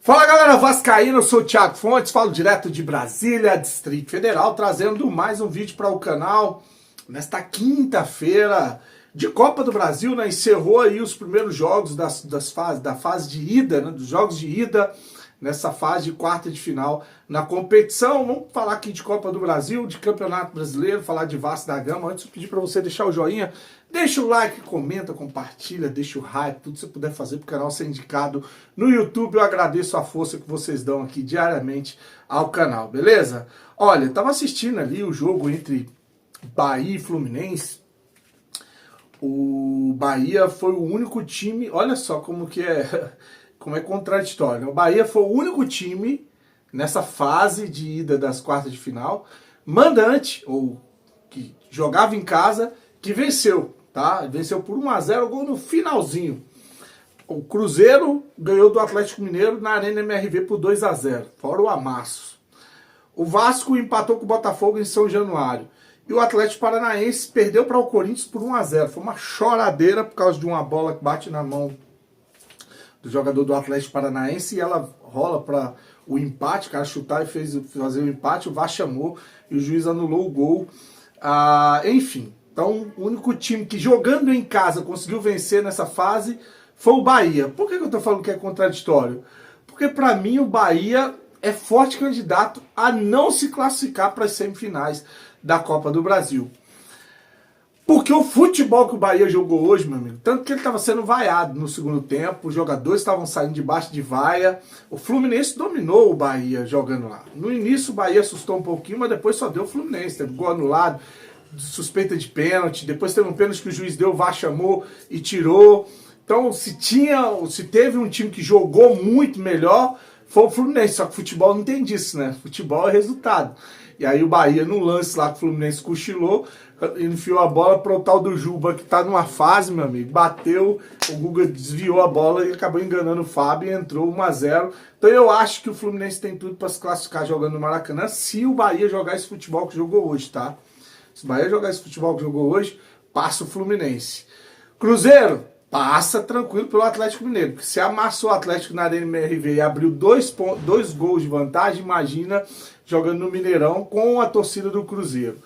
Fala galera vascaína, eu sou o Thiago Fontes, falo direto de Brasília, Distrito Federal, trazendo mais um vídeo para o canal nesta quinta-feira de Copa do Brasil, né? Encerrou aí os primeiros jogos da fase de ida, né? Dos jogos de ida nessa fase de quarta de final na competição. Vamos falar aqui de Copa do Brasil, de Campeonato Brasileiro, falar de Vasco da Gama. Antes eu pedir para você deixar o joinha, deixa o like, comenta, compartilha, deixa o hype, tudo que você puder fazer para o canal ser indicado no YouTube. Eu agradeço a força que vocês dão aqui diariamente ao canal, beleza? Olha, estava assistindo ali o jogo entre Bahia e Fluminense. O Bahia foi o único time, olha só como é contraditório, né? O Bahia foi o único time nessa fase de ida das quartas de final, mandante, ou que jogava em casa, que venceu, tá? Venceu por 1-0, gol no finalzinho. O Cruzeiro ganhou do Atlético Mineiro na Arena MRV por 2-0, fora o amasso. O Vasco empatou com o Botafogo em São Januário. E o Atlético Paranaense perdeu para o Corinthians por 1-0. Foi uma choradeira por causa de uma bola que bate na mão do jogador do Atlético Paranaense e ela rola para o empate, o cara chutar e fazer o empate, o VAR chamou e o juiz anulou o gol. Enfim, então o único time que jogando em casa conseguiu vencer nessa fase foi o Bahia. Por que eu estou falando que é contraditório? Porque para mim o Bahia é forte candidato a não se classificar para as semifinais da Copa do Brasil. Porque o futebol que o Bahia jogou hoje, meu amigo, tanto que ele estava sendo vaiado no segundo tempo, os jogadores estavam saindo debaixo de vaia, o Fluminense dominou o Bahia jogando lá. No início o Bahia assustou um pouquinho, mas depois só deu o Fluminense, teve gol anulado, suspeita de pênalti, depois teve um pênalti que o juiz deu, o VAR chamou e tirou. Então se teve um time que jogou muito melhor, foi o Fluminense, só que futebol não tem disso, né? Futebol é resultado. E aí o Bahia, no lance lá que o Fluminense cochilou, enfiou a bola para o tal do Juba, que tá numa fase, meu amigo, bateu, o Guga desviou a bola e acabou enganando o Fábio e entrou 1-0. Então eu acho que o Fluminense tem tudo para se classificar jogando no Maracanã, se o Bahia jogar esse futebol que jogou hoje, tá? Se o Bahia jogar esse futebol que jogou hoje, passa o Fluminense. Cruzeiro, passa tranquilo pelo Atlético Mineiro, porque se amassou o Atlético na Arena MRV e abriu dois gols de vantagem, imagina jogando no Mineirão com a torcida do Cruzeiro.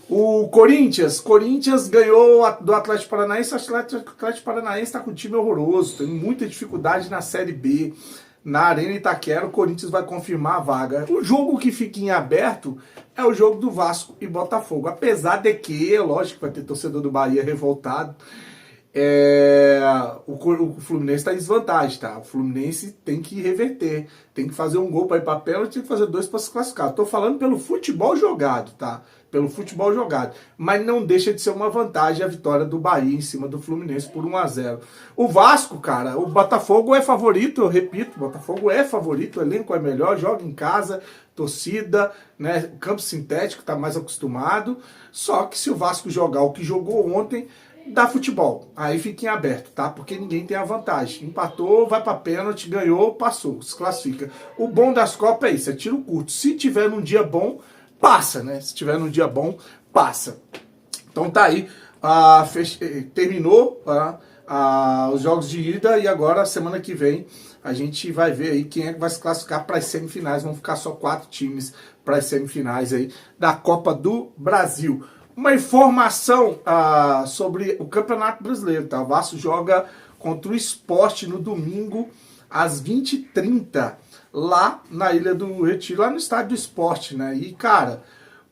O Corinthians ganhou do Atlético Paranaense. O Atlético Paranaense está com um time horroroso, tem muita dificuldade na Série B. Na Arena Itaquera, o Corinthians vai confirmar a vaga. O jogo que fica em aberto é o jogo do Vasco e Botafogo. Apesar de que, lógico, vai ter torcedor do Bahia revoltado. O Fluminense está em desvantagem, tá? O Fluminense tem que reverter, tem que fazer um gol para ir para pênalti, tem que fazer 2 para se classificar. Estou falando pelo futebol jogado, tá? Pelo futebol jogado. Mas não deixa de ser uma vantagem a vitória do Bahia em cima do Fluminense por 1-0. O Vasco, cara, o Botafogo é favorito, eu repito, o Botafogo é favorito, o elenco é melhor, joga em casa, torcida, né? Campo sintético, está mais acostumado. Só que se o Vasco jogar o que jogou ontem, dá futebol, aí fica em aberto, tá? Porque ninguém tem a vantagem. Empatou, vai pra pênalti, ganhou, passou, se classifica. O bom das Copas é isso, é tiro curto. Se tiver num dia bom, passa, né? Se tiver num dia bom, passa. Então tá aí, terminou os jogos de ida e agora, semana que vem, a gente vai ver aí quem é que vai se classificar para as semifinais. Vão ficar só 4 times para as semifinais aí da Copa do Brasil. Uma informação sobre o Campeonato Brasileiro, tá? O Vasco joga contra o Sport no domingo, às 20h30, lá na Ilha do Retiro, lá no estádio do Sport, né? E, cara,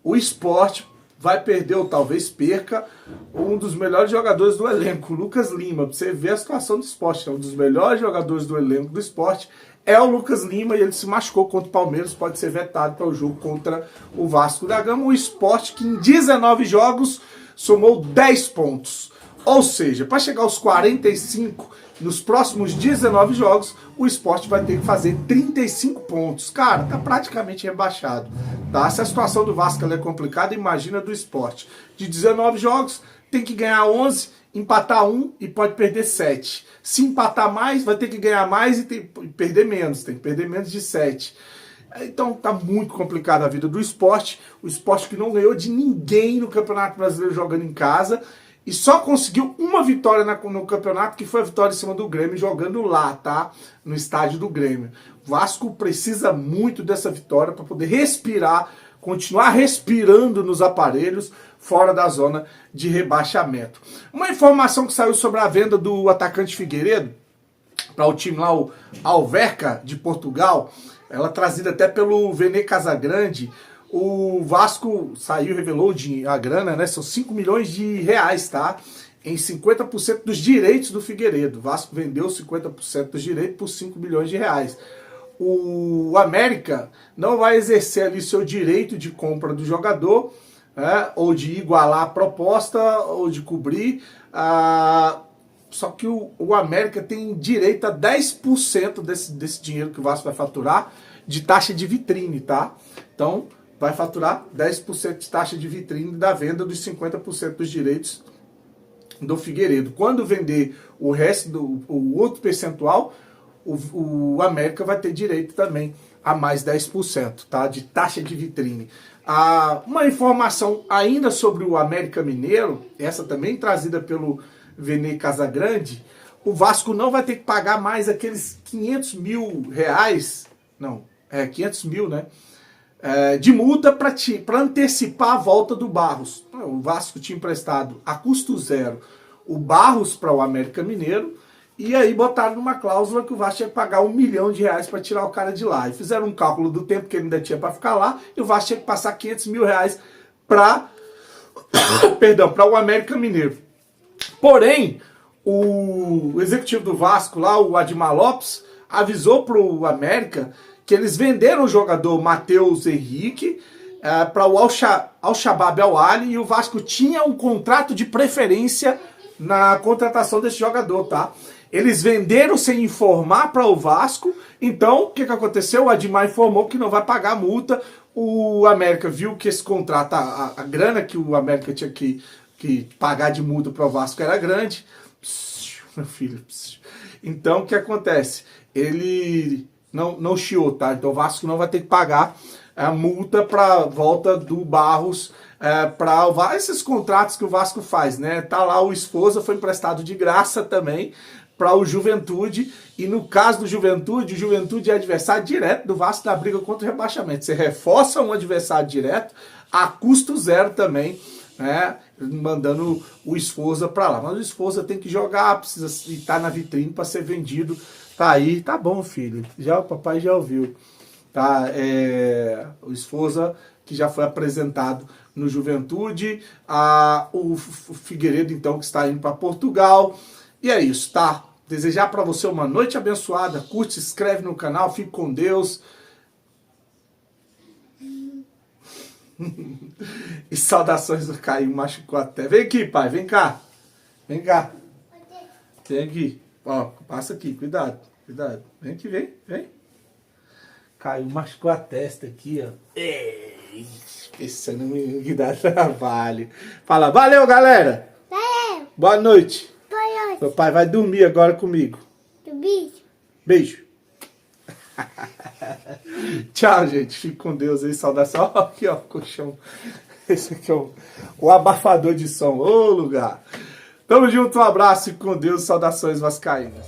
o Sport vai perder, ou talvez perca, um dos melhores jogadores do elenco, o Lucas Lima. Pra você ver a situação do Sport, né? Um dos melhores jogadores do elenco do Sport é o Lucas Lima, e ele se machucou contra o Palmeiras, pode ser vetado para o jogo contra o Vasco da Gama. O Sport, que em 19 jogos somou 10 pontos. Ou seja, para chegar aos 45, nos próximos 19 jogos, o Sport vai ter que fazer 35 pontos. Cara, tá praticamente rebaixado. Tá? Se a situação do Vasco é complicada, imagina do Sport. De 19 jogos, tem que ganhar 11, empatar 1 e pode perder 7. Se empatar mais, vai ter que ganhar mais e perder menos. Tem que perder menos de 7. Então tá muito complicada a vida do Sport. O Sport que não ganhou de ninguém no Campeonato Brasileiro jogando em casa. e só conseguiu uma vitória no campeonato, que foi a vitória em cima do Grêmio, jogando lá, tá? No estádio do Grêmio. O Vasco precisa muito dessa vitória para poder respirar, continuar respirando nos aparelhos, fora da zona de rebaixamento. Uma informação que saiu sobre a venda do atacante Figueiredo para o time lá, o Alverca de Portugal, ela trazida até pelo Vene Casagrande. O Vasco saiu, revelou a grana, né? São 5 milhões de reais, tá? Em 50% dos direitos do Figueiredo. O Vasco vendeu 50% dos direitos por 5 milhões de reais. O América não vai exercer ali seu direito de compra do jogador, né? Ou de igualar a proposta, ou de cobrir. Só que o América tem direito a 10% desse dinheiro que o Vasco vai faturar de taxa de vitrine, tá? Então, vai faturar 10% de taxa de vitrine da venda dos 50% dos direitos do Figueiredo. Quando vender o resto, o outro percentual, o América vai ter direito também a mais 10%, tá? De taxa de vitrine. Uma informação ainda sobre o América Mineiro, essa também trazida pelo Vene Casagrande, o Vasco não vai ter que pagar mais aqueles 500 mil reais, não, 500 mil, né? De multa para antecipar a volta do Barros. O Vasco tinha emprestado a custo zero o Barros para o América Mineiro, e aí botaram numa cláusula que o Vasco tinha que pagar R$1 milhão para tirar o cara de lá. E fizeram um cálculo do tempo que ele ainda tinha para ficar lá, e o Vasco tinha que passar 500 mil reais para o América Mineiro. Porém, o executivo do Vasco lá, o Admar Lopes, avisou para o América que eles venderam o jogador Matheus Henrique para o Al-Shabaab Al-Ahly, e o Vasco tinha um contrato de preferência na contratação desse jogador, tá? Eles venderam sem informar para o Vasco, então o que aconteceu? O Admar informou que não vai pagar a multa, o América viu que esse contrato, a grana que o América tinha que pagar de multa para o Vasco era grande. Meu filho. Então o que acontece? Ele não chiou, tá? Então o Vasco não vai ter que pagar a multa para volta do Barros, para esses contratos que o Vasco faz, né? Tá lá o Esposa, foi emprestado de graça também para o Juventude, e no caso do Juventude, o Juventude é adversário direto do Vasco na briga contra o rebaixamento. Você reforça um adversário direto a custo zero também, né? Mandando o Esposa para lá. Mas o Esposa tem que jogar, precisa estar na vitrine para ser vendido. Tá aí, tá bom, filho. O papai já ouviu. Tá? O Esposa, que já foi apresentado no Juventude. O Figueiredo, então, que está indo para Portugal. E é isso, tá? Desejar para você uma noite abençoada. Curte, se inscreve no canal. Fique com Deus. E saudações do Caio, machucou até. Vem aqui, pai, vem cá. Vem cá. Vem aqui. Ó, passa aqui, cuidado, cuidado. Vem aqui, vem. Caio, machucou a testa aqui, ó. Pensando em dar trabalho. Fala, valeu, galera. Valeu. Boa noite. Boa noite. Meu pai vai dormir agora comigo. Beijo. Beijo. Tchau, gente. Fique com Deus aí. Saudação. Ó, aqui, ó, colchão. Esse aqui é o abafador de som. Ô, lugar. Tamo junto, um abraço. Fique com Deus. Saudações vascaínas.